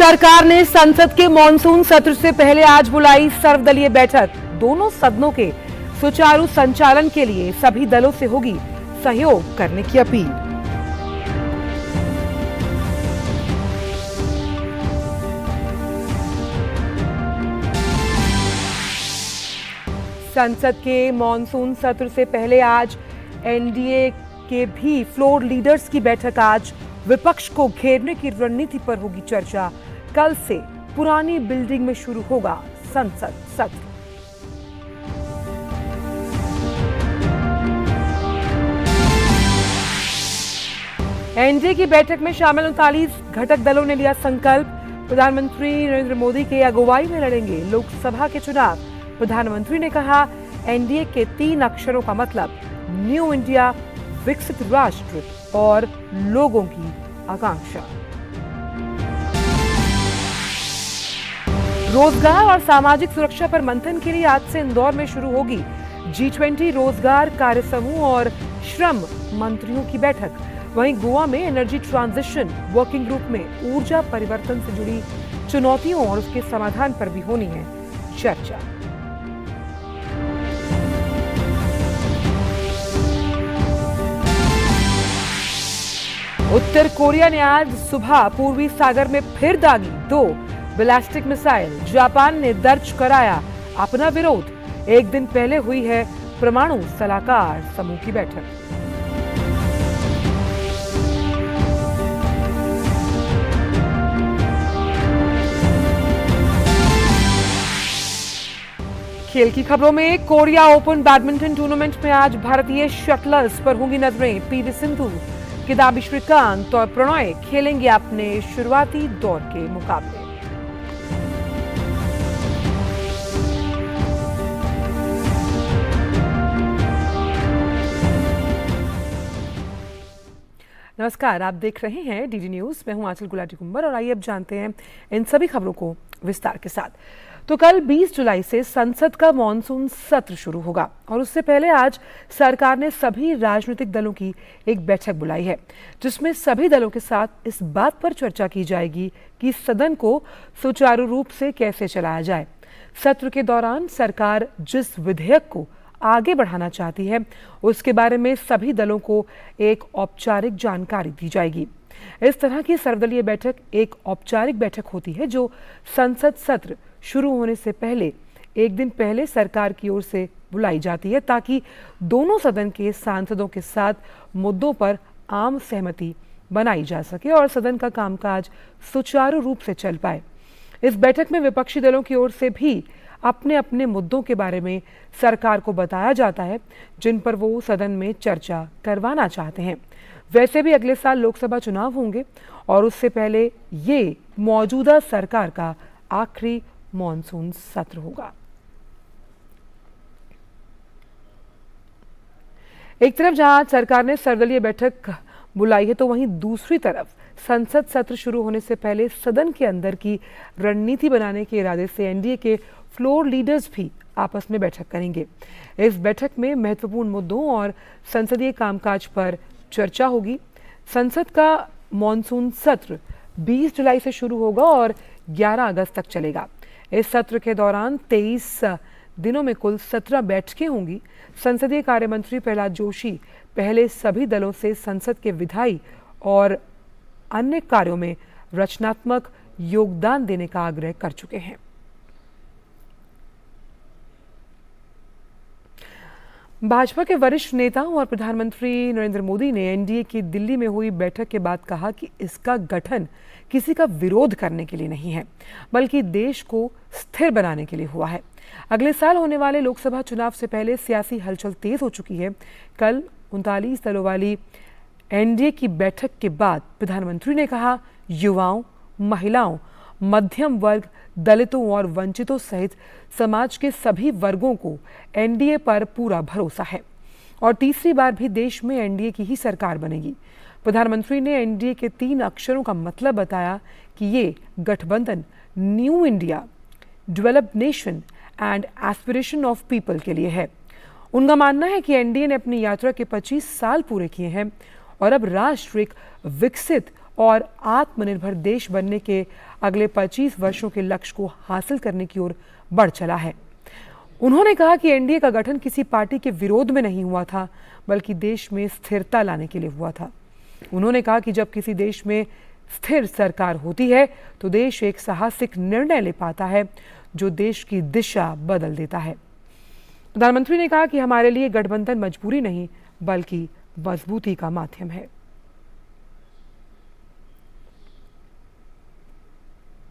सरकार ने संसद के मॉनसून सत्र से पहले आज बुलाई सर्वदलीय बैठक। दोनों सदनों के सुचारू संचालन के लिए सभी दलों से होगी सहयोग करने की अपील। संसद के मॉनसून सत्र से पहले आज एनडीए के भी फ्लोर लीडर्स की बैठक। आज विपक्ष को घेरने की रणनीति पर होगी चर्चा। कल से पुरानी बिल्डिंग में शुरू होगा संसद सत्र। एनडीए की बैठक में शामिल 39 घटक दलों ने लिया संकल्प। प्रधानमंत्री नरेंद्र मोदी के अगुवाई में लड़ेंगे लोकसभा के चुनाव। प्रधानमंत्री ने कहा, एनडीए के 3 अक्षरों का मतलब न्यू इंडिया, विकसित राष्ट्र और लोगों की आकांक्षा। रोजगार और सामाजिक सुरक्षा पर मंथन के लिए आज से इंदौर में शुरू होगी G20 रोजगार कार्य समूह और श्रम मंत्रियों की बैठक। वहीं गोवा में एनर्जी ट्रांजिशन वर्किंग ग्रुप में ऊर्जा परिवर्तन से जुड़ी चुनौतियों और उसके समाधान पर भी होनी है चर्चा। उत्तर कोरिया ने आज सुबह पूर्वी सागर में फिर दागी 2 बैलिस्टिक मिसाइल। जापान ने दर्ज कराया अपना विरोध। एक दिन पहले हुई है परमाणु सलाहकार समूह की बैठक। खेल की खबरों में कोरिया ओपन बैडमिंटन टूर्नामेंट में आज भारतीय शटलर्स पर होंगी नजरें। पीवी सिंधु, किदांबी श्रीकांत और प्रणय खेलेंगे अपने शुरुआती दौर के मुकाबले। नमस्कार, आप देख रहे हैं डीडी न्यूज। मैं हूं आंचल गुलाटी कुंबर और आइए अब जानते हैं इन सभी खबरों को विस्तार के साथ। तो कल 20 जुलाई से संसद का मॉनसून सत्र शुरू होगा और उससे पहले आज सरकार ने सभी राजनीतिक दलों की एक बैठक बुलाई है, जिसमें सभी दलों के साथ इस बात पर चर्चा की जाएगी कि सदन को सुचारू रूप से कैसे चलाया जाए। सत्र के दौरान सरकार जिस विधेयक को आगे बढ़ाना चाहती है, उसके बारे में सभी दलों को एक औपचारिक जानकारी दी जाएगी। इस तरह की सर्वदलीय बैठक एक औपचारिक बैठक होती है जो संसद सत्र शुरू होने से पहले एक दिन पहले सरकार की ओर से बुलाई जाती है, ताकि दोनों सदन के सांसदों के साथ मुद्दों पर आम सहमति बनाई जा सके और सदन का कामकाज सुचारू रूप से चल पाए। इस बैठक में विपक्षी दलों की ओर से भी अपने अपने मुद्दों के बारे में सरकार को बताया जाता है, जिन पर वो सदन में चर्चा करवाना चाहते हैं। वैसे भी अगले साल लोकसभा चुनाव होंगे और उससे पहले ये मौजूदा सरकार का आखिरी मॉनसून सत्र होगा। एक तरफ जहां सरकार ने सर्वदलीय बैठक बुलाई है, तो वहीं दूसरी तरफ संसद सत्र शुरू होने से पहले सदन के अंदर की रणनीति बनाने के इरादे से एनडीए के फ्लोर लीडर्स भी आपस में बैठक करेंगे। इस बैठक में महत्वपूर्ण मुद्दों और संसदीय कामकाज पर चर्चा होगी। संसद का मॉनसून सत्र 20 जुलाई से शुरू होगा और 11 अगस्त तक चलेगा। इस सत्र के दौरान 23 दिनों में कुल 17 बैठकें होंगी। संसदीय कार्य मंत्री प्रहलाद जोशी पहले सभी दलों से संसद के विधायी और अन्य कार्यों में रचनात्मक योगदान देने का आग्रह कर चुके हैं। भाजपा के वरिष्ठ नेताओं और प्रधानमंत्री नरेंद्र मोदी ने एनडीए की दिल्ली में हुई बैठक के बाद कहा कि इसका गठन किसी का विरोध करने के लिए नहीं है, बल्कि देश को स्थिर बनाने के लिए हुआ है। अगले साल होने वाले लोकसभा चुनाव से पहले सियासी हलचल तेज हो चुकी है। कल 39 दलों वाली एनडीए की बैठक के बाद प्रधानमंत्री ने कहा, युवाओं, महिलाओं, मध्यम वर्ग, दलितों और वंचितों सहित समाज के सभी वर्गों को एनडीए पर पूरा भरोसा है और तीसरी बार भी देश में एनडीए की ही सरकार बनेगी। प्रधानमंत्री ने एनडीए के 3 अक्षरों का मतलब बताया कि ये गठबंधन new India, developed nation and aspiration of people के लिए है। उनका मानना है कि एनडीए ने अपनी यात्रा के 25 साल पूरे किए हैं और अब राष्ट्र एक विकसित और आत्मनिर्भर देश बनने के अगले 25 वर्षों के लक्ष्य को हासिल करने की ओर बढ़ चला है। उन्होंने कहा कि एनडीए का गठन किसी पार्टी के विरोध में नहीं हुआ था, बल्कि देश में स्थिरता लाने के लिए हुआ था। उन्होंने कहा कि जब किसी देश में स्थिर सरकार होती है तो देश एक साहसिक निर्णय ले पाता है जो देश की दिशा बदल देता है। प्रधानमंत्री ने कहा कि हमारे लिए गठबंधन मजबूरी नहीं बल्कि मजबूती का माध्यम है।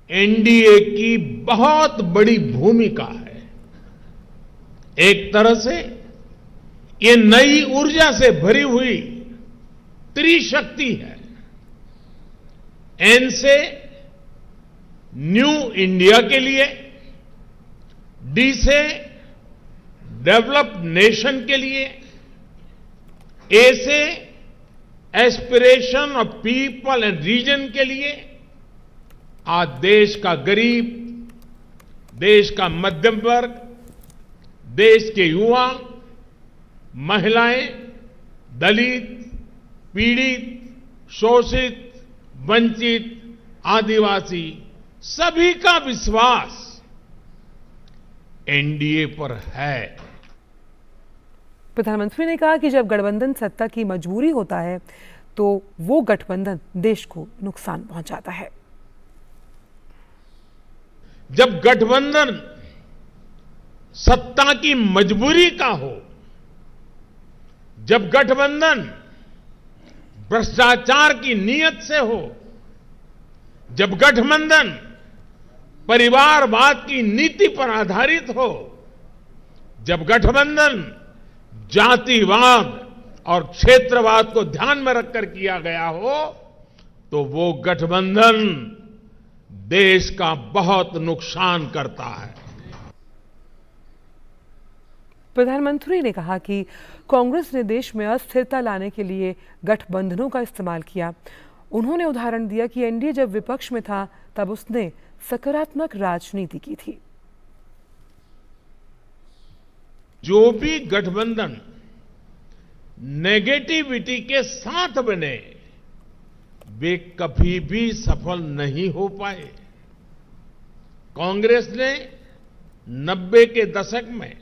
एनडीए की बहुत बड़ी भूमिका है। एक तरह से ये नई ऊर्जा से भरी हुई त्रिशक्ति है। एन से न्यू इंडिया के लिए, डी से डेवलप्ड नेशन के लिए, ए से aspiration of people and region के लिए। आज देश का गरीब, देश का मध्यम वर्ग, देश के युवा, महिलाएं, दलित, पीड़ित, शोषित, वंचित, आदिवासी सभी का विश्वास एनडीए पर है। प्रधानमंत्री ने कहा कि जब गठबंधन सत्ता की मजबूरी होता है तो वो गठबंधन देश को नुकसान पहुंचाता है। जब गठबंधन सत्ता की मजबूरी का हो, जब गठबंधन भ्रष्टाचार की नीयत से हो, जब गठबंधन परिवारवाद की नीति पर आधारित हो, जब गठबंधन जातिवाद और क्षेत्रवाद को ध्यान में रखकर किया गया हो, तो वो गठबंधन देश का बहुत नुकसान करता है। प्रधानमंत्री ने कहा कि कांग्रेस ने देश में अस्थिरता लाने के लिए गठबंधनों का इस्तेमाल किया। उन्होंने उदाहरण दिया कि एनडीए जब विपक्ष में था तब उसने सकारात्मक राजनीति की थी। जो भी गठबंधन नेगेटिविटी के साथ बने वे कभी भी सफल नहीं हो पाए। कांग्रेस ने 90 के दशक में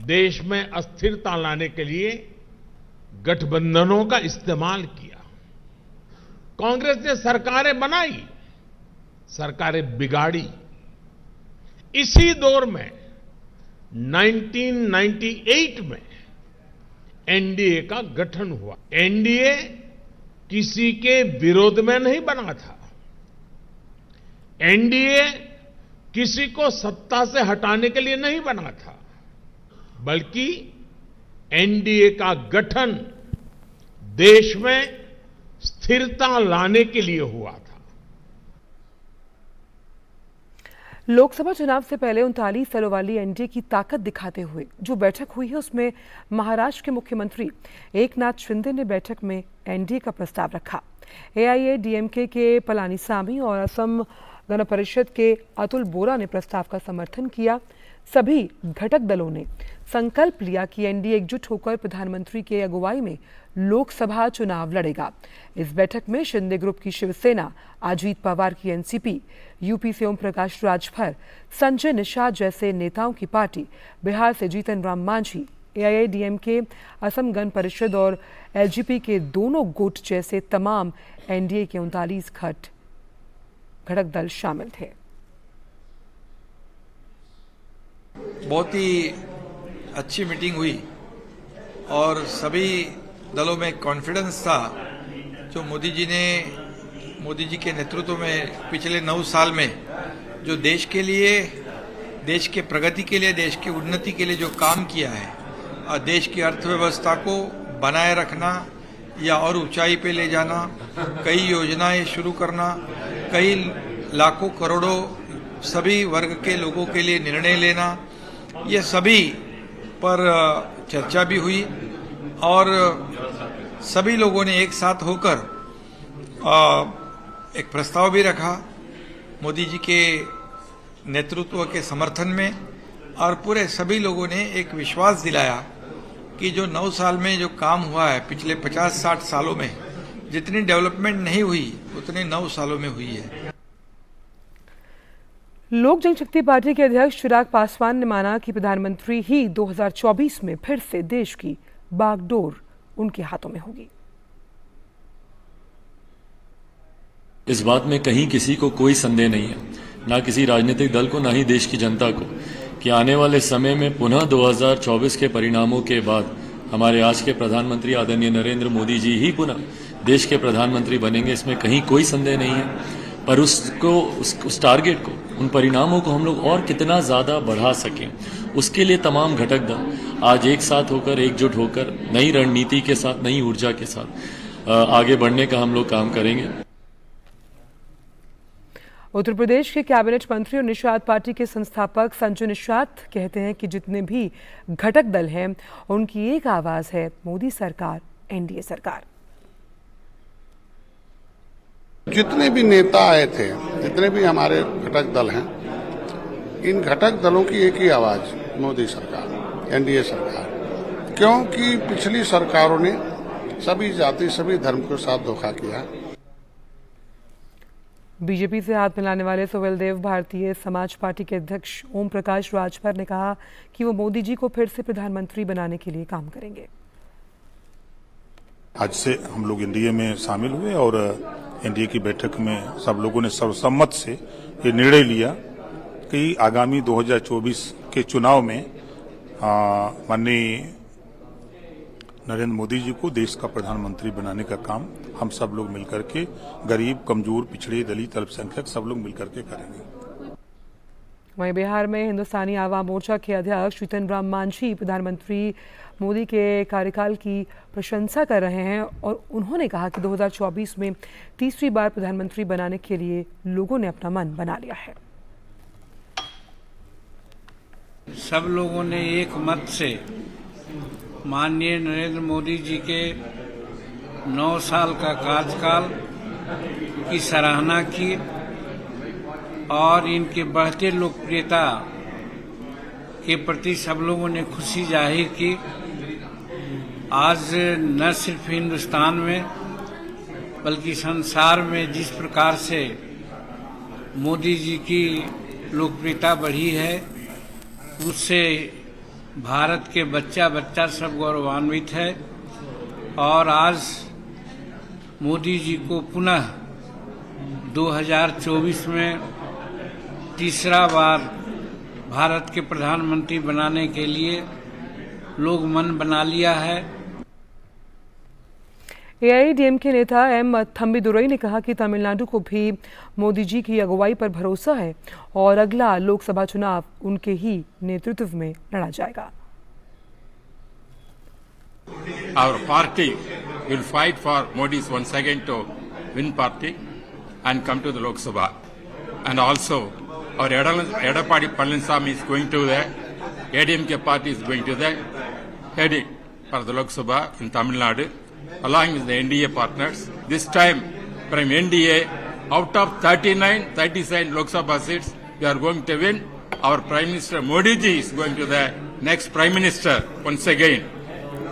देश में अस्थिरता लाने के लिए गठबंधनों का इस्तेमाल किया। कांग्रेस ने सरकारें बनाई, सरकारें बिगाड़ी। इसी दौर में 1998 में एनडीए का गठन हुआ। एनडीए किसी के विरोध में नहीं बना था। एनडीए किसी को सत्ता से हटाने के लिए नहीं बना था, बल्कि एनडीए का गठन देश में स्थिरता लाने के लिए हुआ था। लोकसभा चुनाव से पहले 39 सालों वाली एनडीए की ताकत दिखाते हुए जो बैठक हुई है उसमें महाराष्ट्र के मुख्यमंत्री एकनाथ शिंदे ने बैठक में एनडीए का प्रस्ताव रखा। एआईएडीएमके के पलानीसामी और असम गण परिषद के अतुल बोरा ने प्रस्ताव का समर्थन किया। सभी घटक दलों ने संकल्प लिया कि एनडीए एकजुट होकर प्रधानमंत्री के अगुवाई में लोकसभा चुनाव लड़ेगा। इस बैठक में शिंदे ग्रुप की शिवसेना, अजीत पवार की एनसीपी, यूपी से ओम प्रकाश राजभर, संजय निषाद जैसे नेताओं की पार्टी, बिहार से जीतन राम मांझी, एआईएडीएमके, असम गण परिषद और एलजेपी के दोनों गुट जैसे तमाम एनडीए के 39 घटक दल शामिल थे। बहुत ही अच्छी मीटिंग हुई और सभी दलों में कॉन्फिडेंस था जो मोदी जी के नेतृत्व में पिछले 9 साल में जो देश के लिए, देश के प्रगति के लिए, देश की उन्नति के लिए जो काम किया है और देश की अर्थव्यवस्था को बनाए रखना या और ऊंचाई पे ले जाना, कई योजनाएं शुरू करना, कई लाखों करोड़ों सभी वर्ग के लोगों के लिए निर्णय लेना, ये सभी पर चर्चा भी हुई और सभी लोगों ने एक साथ होकर एक प्रस्ताव भी रखा मोदी जी के नेतृत्व के समर्थन में और पूरे सभी लोगों ने एक विश्वास दिलाया कि जो 9 साल में जो काम हुआ है, पिछले 50-60 सालों में जितनी डेवलपमेंट नहीं हुई उतनी 9 सालों में हुई है। लोक जनशक्ति पार्टी के अध्यक्ष चिराग पासवान ने माना कि प्रधानमंत्री ही 2024 में फिर से देश की बागडोर उनके हाथों में होगी। इस बात में कहीं किसी को कोई संदेह नहीं है, ना किसी राजनीतिक दल को, ना ही देश की जनता को, कि आने वाले समय में पुनः 2024 के परिणामों के बाद हमारे आज के प्रधानमंत्री आदरणीय नरेंद्र मोदी जी ही पुनः देश के प्रधानमंत्री बनेंगे। इसमें कहीं कोई संदेह नहीं है। पर उस टारगेट को, उन परिणामों को हम लोग और कितना ज्यादा बढ़ा सकें, उसके लिए तमाम घटक दल आज एक साथ होकर, एकजुट होकर, नई रणनीति के साथ, नई ऊर्जा के साथ आगे बढ़ने का हम लोग काम करेंगे। उत्तर प्रदेश के कैबिनेट मंत्री और निषाद पार्टी के संस्थापक संजय निषाद कहते हैं कि जितने भी घटक दल हैं उनकी एक आवाज है, मोदी सरकार, एनडीए सरकार। जितने भी नेता आए थे, जितने भी हमारे घटक दल हैं, इन घटक दलों की एक ही आवाज, मोदी सरकार, एनडीए सरकार। क्योंकि पिछली सरकारों ने सभी जाति, सभी धर्म के साथ धोखा किया। बीजेपी से हाथ मिलाने वाले सुहेलदेव भारतीय समाज पार्टी के अध्यक्ष ओम प्रकाश राजभर ने कहा कि वो मोदी जी को फिर से प्रधानमंत्री बनाने के लिए काम करेंगे। आज से हम लोग एनडीए में शामिल हुए और एनडीए की बैठक में सब लोगों ने सर्वसम्मत से ये निर्णय लिया कि आगामी 2024 के चुनाव में माननीय नरेंद्र मोदी जी को देश का प्रधानमंत्री बनाने का काम हम सब लोग मिलकर के, गरीब, कमजोर, पिछड़े, दलित, अल्पसंख्यक सब लोग मिलकर के करेंगे। वहीं बिहार में हिंदुस्तानी आवाम मोर्चा के अध्यक्ष जीतन राम मांझी प्रधानमंत्री मोदी के कार्यकाल की प्रशंसा कर रहे हैं और उन्होंने कहा कि 2024 में तीसरी बार प्रधानमंत्री बनाने के लिए लोगों ने अपना मन बना लिया है। सब लोगों ने एक मत से माननीय नरेंद्र मोदी जी के 9 साल का कार्यकाल की सराहना की और इनके बढ़ते लोकप्रियता के प्रति सब लोगों ने खुशी जाहिर की। आज न सिर्फ हिंदुस्तान में बल्कि संसार में जिस प्रकार से मोदी जी की लोकप्रियता बढ़ी है, उससे भारत के बच्चा सब गौरवान्वित है। और आज मोदी जी को पुनः 2024 में तीसरा बार भारत के प्रधानमंत्री बनाने के लिए लोग मन बना लिया है। एआईएडीएमके नेता एम थम्बीदुरई ने कहा कि तमिलनाडु को भी मोदी जी की अगुवाई पर भरोसा है और अगला लोकसभा चुनाव उनके ही नेतृत्व में लड़ा जाएगा। Our party will fight for Modi's once again to win party and come to the Lok Sabha. And also, our Edapadi Palaniswamy is going to the ADMK party is going to the heading for the Lok Sabha in Tamil Nadu, along with the NDA partners. This time, from NDA, out of 37 Lok Sabha seats, we are going to win. Our Prime Minister Modi ji is going to the next Prime Minister once again.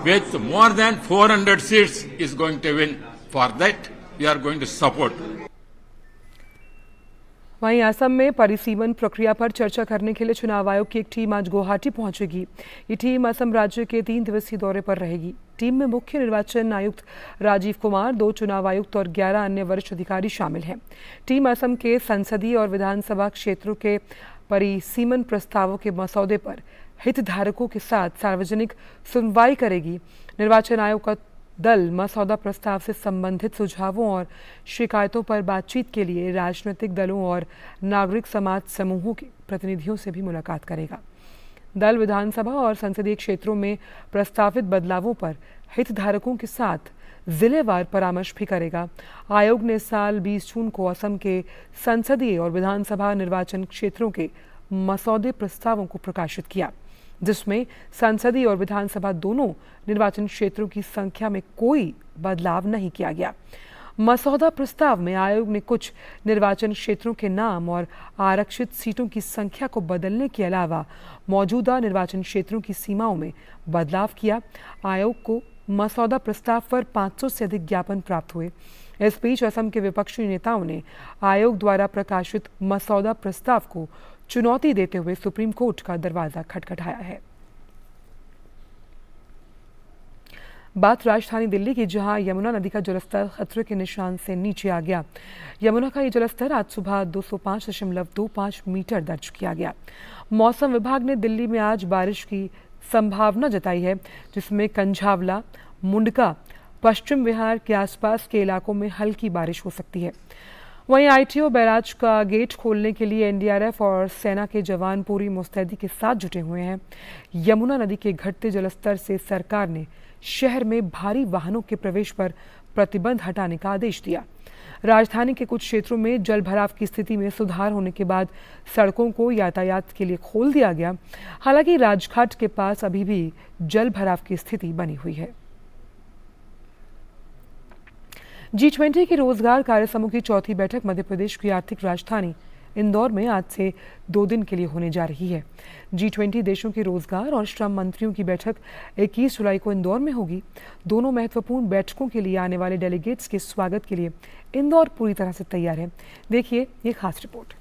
With more than 400 seats is going to win. For that, we are going to support. वहीं असम में परिसीमन प्रक्रिया पर चर्चा करने के लिए चुनाव आयोग की एक टीम आज गुवाहाटी पहुंचेगी। ये टीम असम राज्य के 3 दिवसीय दौरे पर रहेगी। टीम में मुख्य निर्वाचन आयुक्त राजीव कुमार, 2 चुनाव आयुक्त और 11 अन्य वरिष्ठ अधिकारी शामिल हैं। टीम असम के संसदीय और विधानसभा क्षेत्रों के परिसीमन प्रस्तावों के मसौदे पर हितधारकों के साथ सार्वजनिक सुनवाई करेगी। निर्वाचन आयोग का दल मसौदा प्रस्ताव से संबंधित सुझावों और शिकायतों पर बातचीत के लिए राजनीतिक दलों और नागरिक समाज समूहों के प्रतिनिधियों से भी मुलाकात करेगा। दल विधानसभा और संसदीय क्षेत्रों में प्रस्तावित बदलावों पर हितधारकों के साथ जिलेवार परामर्श भी करेगा। आयोग ने साल 20 जून को असम के संसदीय और विधानसभा निर्वाचन क्षेत्रों के मसौदे प्रस्तावों को प्रकाशित किया, जिसमें संसदीय और विधानसभा दोनों निर्वाचन क्षेत्रों की संख्या में कोई बदलाव नहीं किया गया। मसौदा प्रस्ताव में आयोग ने कुछ निर्वाचन क्षेत्रों के नाम और आरक्षित सीटों की संख्या को बदलने के अलावा मौजूदा निर्वाचन क्षेत्रों की सीमाओं में बदलाव किया। आयोग को मसौदा प्रस्ताव पर 500 से अधिक ज्ञापन प्राप्त हुए। इस बीच असम के विपक्षी नेताओं ने आयोग द्वारा प्रकाशित मसौदा प्रस्ताव को चुनौती देते हुए सुप्रीम कोर्ट का दरवाजा खटखटाया है। बात राजधानी दिल्ली की, जहां यमुना नदी का जलस्तर खतरे के निशान से नीचे आ गया। यमुना का ये जलस्तर आज सुबह 205.25 मीटर दर्ज किया गया। मौसम विभाग ने दिल्ली में आज बारिश की संभावना जताई है, जिसमें कंझावला, मुंडका, पश्चिम विहार के आसपास के इलाकों में हल्की बारिश हो सकती है। वहीं आईटीओ बैराज का गेट खोलने के लिए एनडीआरएफ और सेना के जवान पूरी मुस्तैदी के साथ जुटे हुए हैं। यमुना नदी के घटते जलस्तर से सरकार ने शहर में भारी वाहनों के प्रवेश पर प्रतिबंध हटाने का आदेश दिया। राजधानी के कुछ क्षेत्रों में जल भराव की स्थिति में सुधार होने के बाद सड़कों को यातायात के लिए खोल दिया गया। हालांकि राजघाट के पास अभी भी जल भराव की स्थिति बनी हुई है। G20 की रोजगार कार्य समूह की चौथी बैठक मध्य प्रदेश की आर्थिक राजधानी इंदौर में आज से 2 दिन के लिए होने जा रही है। G20 देशों के रोजगार और श्रम मंत्रियों की बैठक 21 जुलाई को इंदौर में होगी। दोनों महत्वपूर्ण बैठकों के लिए आने वाले डेलीगेट्स के स्वागत के लिए इंदौर पूरी तरह से तैयार है। देखिए ये खास रिपोर्ट।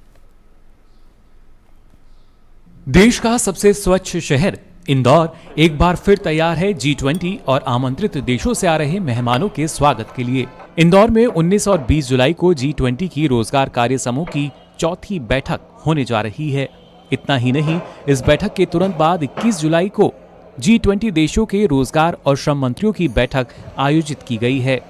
देश का सबसे स्वच्छ शहर इंदौर एक बार फिर तैयार है G20 और आमंत्रित देशों से आ रहे मेहमानों के स्वागत के लिए। इंदौर में 19 और 20 जुलाई को G20 की रोजगार कार्य समूह की चौथी बैठक होने जा रही है। इतना ही नहीं, इस बैठक के तुरंत बाद 21 जुलाई को G20 देशों के रोजगार और श्रम मंत्रियों की बैठक आयोजित की गई है।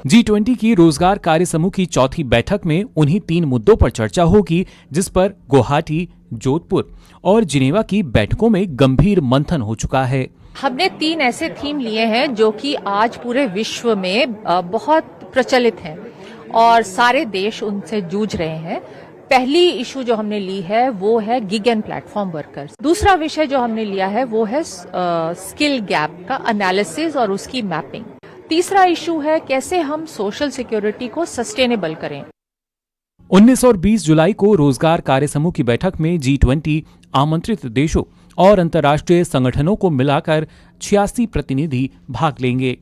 G20 की रोजगार कार्य समूह की चौथी बैठक में उन्हीं 3 मुद्दों पर चर्चा होगी, जिस पर गुवाहाटी, जोधपुर और जिनेवा की बैठकों में गंभीर मंथन हो चुका है। हमने 3 ऐसे थीम लिए हैं जो कि आज पूरे विश्व में बहुत प्रचलित हैं और सारे देश उनसे जूझ रहे हैं। पहली इशू जो हमने ली है वो है गिग एंड प्लेटफॉर्म वर्कर्स। दूसरा विषय जो हमने लिया है वो है स्किल गैप का एनालिसिस और उसकी मैपिंग। तीसरा इशू है कैसे हम सोशल सिक्योरिटी को सस्टेनेबल करें। 19 और 20 जुलाई को रोजगार कार्य समूह की बैठक में G20 आमंत्रित देशों और अंतर्राष्ट्रीय संगठनों को मिलाकर 86 प्रतिनिधि भाग लेंगे।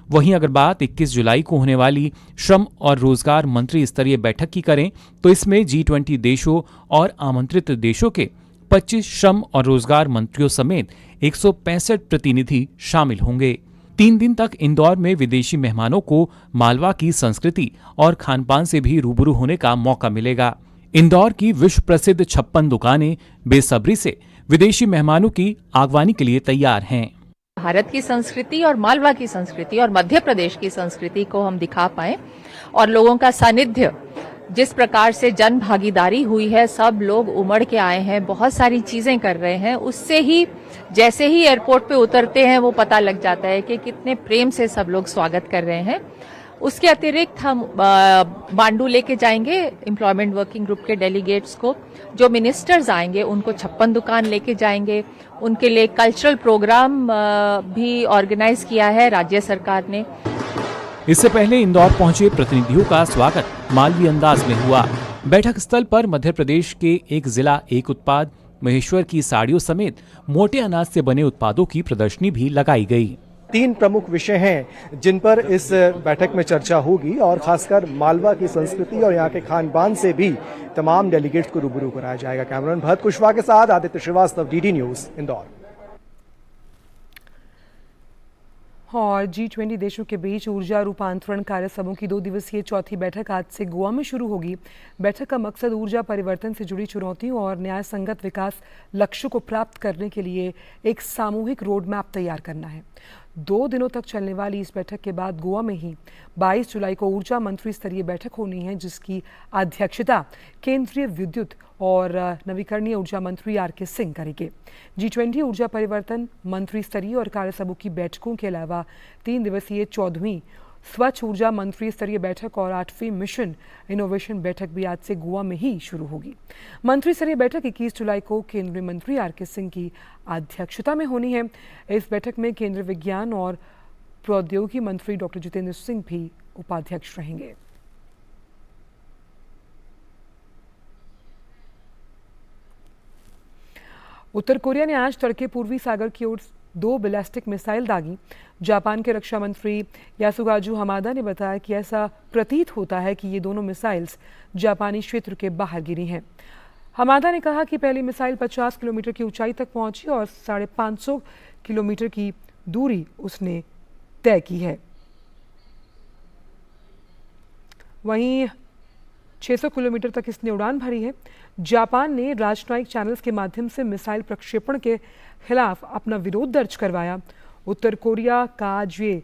वहीं अगर बात 21 जुलाई को होने वाली श्रम और रोजगार मंत्री स्तरीय बैठक की करें तो इसमें G20 देशों और आमंत्रित देशों के 25 श्रम और रोजगार मंत्रियों समेत 165 प्रतिनिधि शामिल होंगे। 3 दिन तक इंदौर में विदेशी मेहमानों को मालवा की संस्कृति और खानपान से भी रूबरू होने का मौका मिलेगा। इंदौर की विश्व प्रसिद्ध 56 दुकानें बेसब्री से विदेशी मेहमानों की आगवानी के लिए तैयार हैं। भारत की संस्कृति और मालवा की संस्कृति और मध्य प्रदेश की संस्कृति को हम दिखा पाए और लोगों का सानिध्य, जिस प्रकार से जन भागीदारी हुई है, सब लोग उमड़ के आए हैं, बहुत सारी चीजें कर रहे हैं, उससे ही जैसे ही एयरपोर्ट पे उतरते हैं वो पता लग जाता है कि कितने प्रेम से सब लोग स्वागत कर रहे हैं। उसके अतिरिक्त हम बांडू लेके जाएंगे एम्प्लॉयमेंट वर्किंग ग्रुप के डेलीगेट्स को। जो मिनिस्टर्स आएंगे उनको 56 दुकान लेके जाएंगे। उनके लिए कल्चरल प्रोग्राम भी ऑर्गेनाइज किया है राज्य सरकार ने। इससे पहले इंदौर पहुंचे प्रतिनिधियों का स्वागत मालवी अंदाज में हुआ। बैठक स्थल पर मध्य प्रदेश के एक जिला एक उत्पाद, महेश्वर की साड़ियों समेत मोटे अनाज से बने उत्पादों की प्रदर्शनी भी लगाई गई। 3 प्रमुख विषय हैं जिन पर इस बैठक में चर्चा होगी और खासकर मालवा की संस्कृति और यहाँ के खान-पान से भी तमाम डेलीगेट्स को रूबरू कराया जाएगा। कैमरामैन भरत कुशवाहा के साथ आदित्य श्रीवास्तव, DD न्यूज, इंदौर। और G20 देशों के बीच ऊर्जा रूपांतरण कार्य समूह की 2 दिवसीय चौथी बैठक आज से गोवा में शुरू होगी। बैठक का मकसद ऊर्जा परिवर्तन से जुड़ी चुनौतियों और न्याय संगत विकास लक्ष्यों को प्राप्त करने के लिए एक सामूहिक रोड मैप तैयार करना है। 2 दिनों तक चलने वाली इस बैठक के बाद गोवा में ही 22 जुलाई को ऊर्जा मंत्री स्तरीय बैठक होनी है, जिसकी अध्यक्षता केंद्रीय विद्युत और नवीकरणीय ऊर्जा मंत्री RK सिंह करेंगे। G20 ऊर्जा परिवर्तन मंत्री स्तरीय और कार्य समूह की बैठकों के अलावा 3 दिवसीय 14वीं स्वच्छ ऊर्जा मंत्री स्तरीय बैठक और 8वीं मिशन इनोवेशन बैठक भी आज से गोवा में ही शुरू होगी। मंत्री स्तरीय बैठक 21 जुलाई को केंद्रीय मंत्री RK सिंह की अध्यक्षता में होनी है। इस बैठक में केंद्रीय विज्ञान और प्रौद्योगिकी मंत्री डॉक्टर जितेंद्र सिंह भी उपाध्यक्ष रहेंगे। उत्तर कोरिया ने आज तड़के पूर्वी सागर की ओर 2 बैलिस्टिक मिसाइल दागी। जापान के रक्षा मंत्री यासुगाजू हमादा ने बताया कि ऐसा प्रतीत होता है कि ये दोनों मिसाइल्स जापानी क्षेत्र के बाहर गिरी हैं। हमादा ने कहा कि पहली मिसाइल 50 किलोमीटर की ऊंचाई तक पहुंची और 550 किलोमीटर की दूरी उसने तय की है। वहीं 600 किलोमीटर तक इसने उड़ान भरी है। जापान ने राजनयिक चैनल्स के माध्यम से मिसाइल प्रक्षेपण के खिलाफ अपना विरोध दर्ज करवाया। उत्तर कोरिया का ये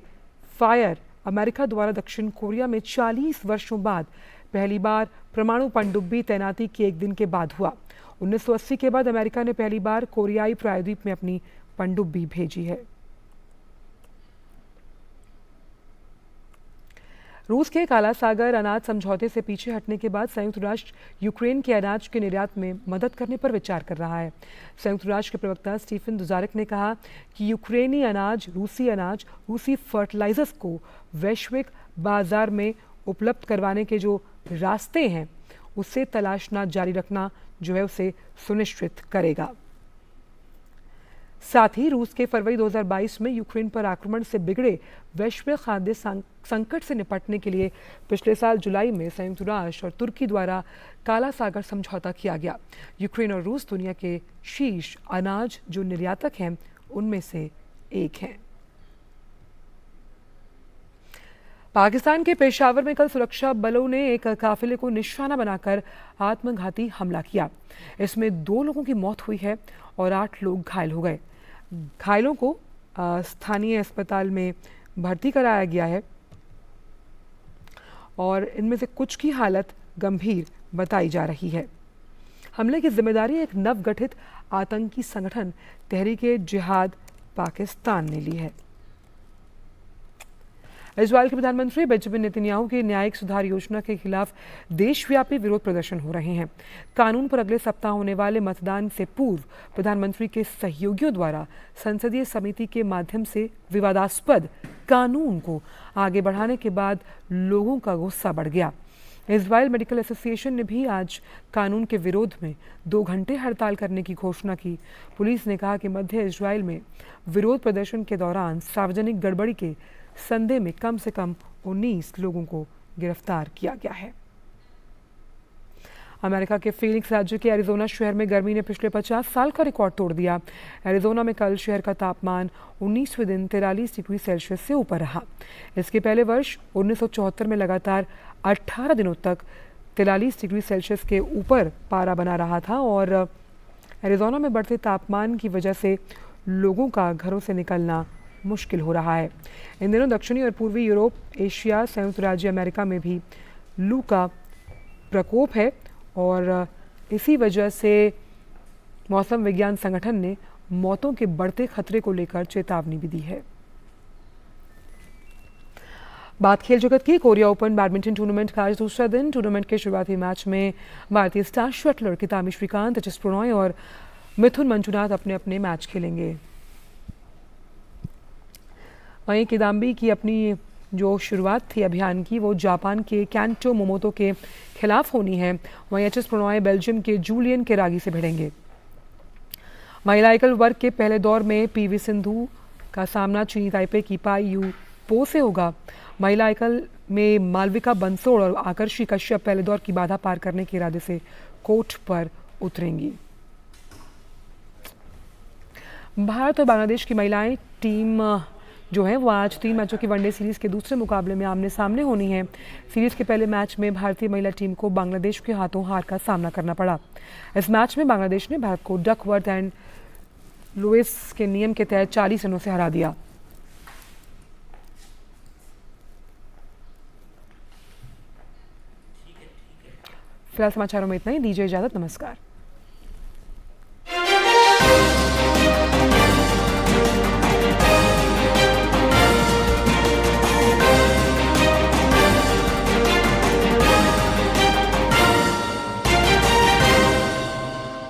फायर अमेरिका द्वारा दक्षिण कोरिया में 40 वर्षों बाद पहली बार परमाणु पनडुब्बी तैनाती के एक दिन के बाद हुआ। 1980 के बाद अमेरिका ने पहली बार कोरियाई प्रायद्वीप में अपनी पनडुब्बी भेजी है। रूस के काला सागर अनाज समझौते से पीछे हटने के बाद संयुक्त राष्ट्र यूक्रेन के अनाज के निर्यात में मदद करने पर विचार कर रहा है। संयुक्त राष्ट्र के प्रवक्ता स्टीफन दुजारिक ने कहा कि यूक्रेनी अनाज, रूसी फर्टिलाइजर्स को वैश्विक बाजार में उपलब्ध करवाने के जो रास्ते हैं उसे तलाशना जारी रखना जो है उसे सुनिश्चित करेगा। साथ ही रूस के फरवरी 2022 में यूक्रेन पर आक्रमण से बिगड़े वैश्विक खाद्य संकट से निपटने के लिए पिछले साल जुलाई में संयुक्त राष्ट्र और तुर्की द्वारा काला सागर समझौता किया गया। यूक्रेन और रूस दुनिया के शीर्ष अनाज जो निर्यातक हैं उनमें से एक हैं। पाकिस्तान के पेशावर में कल सुरक्षा बलों ने एक काफिले को निशाना बनाकर आत्मघाती हमला किया। इसमें 2 लोगों की मौत हुई है और 8 लोग घायल हो गए। घायलों को स्थानीय अस्पताल में भर्ती कराया गया है और इनमें से कुछ की हालत गंभीर बताई जा रही है। हमले की जिम्मेदारी एक नवगठित आतंकी संगठन तहरीक-ए-जिहाद पाकिस्तान ने ली है। इजरायल के प्रधानमंत्री बेंजामिन नेतन्याहू की न्यायिक सुधार योजना के खिलाफ देशव्यापी विरोध प्रदर्शन हो रहे हैं। कानून पर अगले सप्ताह होने वाले मतदान से पूर्व प्रधानमंत्री के सहयोगियों द्वारा संसदीय समिति के माध्यम से विवादास्पद कानून को आगे बढ़ाने के बाद लोगों का गुस्सा बढ़ गया। इजरायल मेडिकल एसोसिएशन ने भी आज कानून के विरोध में 2 घंटे हड़ताल करने की घोषणा की। पुलिस ने कहा कि मध्य इजरायल में विरोध प्रदर्शन के दौरान सार्वजनिक गड़बड़ी के संदेह में कम से कम 19 लोगों को गिरफ्तार किया गया है। अमेरिका के फीनिक्स राज्य के एरिजोना शहर में गर्मी ने पिछले 50 साल का रिकॉर्ड तोड़ दिया। एरिजोना में कल शहर का तापमान 19वें दिन 43 डिग्री सेल्सियस से ऊपर रहा। इसके पहले वर्ष 1974 में लगातार 18 दिनों तक 43 डिग्री सेल्सियस के ऊपर पारा बना रहा था और एरिजोना में बढ़ते तापमान की वजह से लोगों का घरों से निकलना मुश्किल हो रहा है। इन दिनों दक्षिणी और पूर्वी यूरोप, एशिया, संयुक्त राज्य अमेरिका में भी लू का प्रकोप है और इसी वजह से मौसम विज्ञान संगठन ने मौतों के बढ़ते खतरे को लेकर चेतावनी भी दी है। बात खेल जगत की। कोरिया ओपन बैडमिंटन टूर्नामेंट का आज दूसरा दिन। टूर्नामेंट के शुरुआती मैच में भारतीय star shuttler Kidambi Srikanth, H S Prannoy और मिथुन मंजुनाथ अपने अपने मैच खेलेंगे। वहीं किदाम्बी की अपनी जो शुरुआत थी अभियान की वो जापान के कैंटो मोमोतो के खिलाफ होनी है। वहीं एच एस प्रणॉय बेल्जियम के जूलियन केरागी से भिड़ेंगे। महिला एकल वर्ग के पहले दौर में पीवी सिंधु का सामना चीनी ताइपे की पाई यू पो से होगा। महिला एकल में मालविका बंसोड़ और आकर्षी कश्यप पहले दौर की बाधा पार करने के इरादे से कोर्ट पर उतरेंगी। भारत और बांग्लादेश की महिलाएं टीम जो है वो आज 3 मैचों की वनडे सीरीज के दूसरे मुकाबले में आमने सामने होनी है। सीरीज के पहले मैच में भारतीय महिला टीम को बांग्लादेश के हाथों हार का सामना करना पड़ा। इस मैच में बांग्लादेश ने भारत को डकवर्थ एंड लुइस के नियम के तहत 40 रनों से हरा दिया। फिलहाल समाचारों में इतना ही। दीजिए इजाजत। नमस्कार।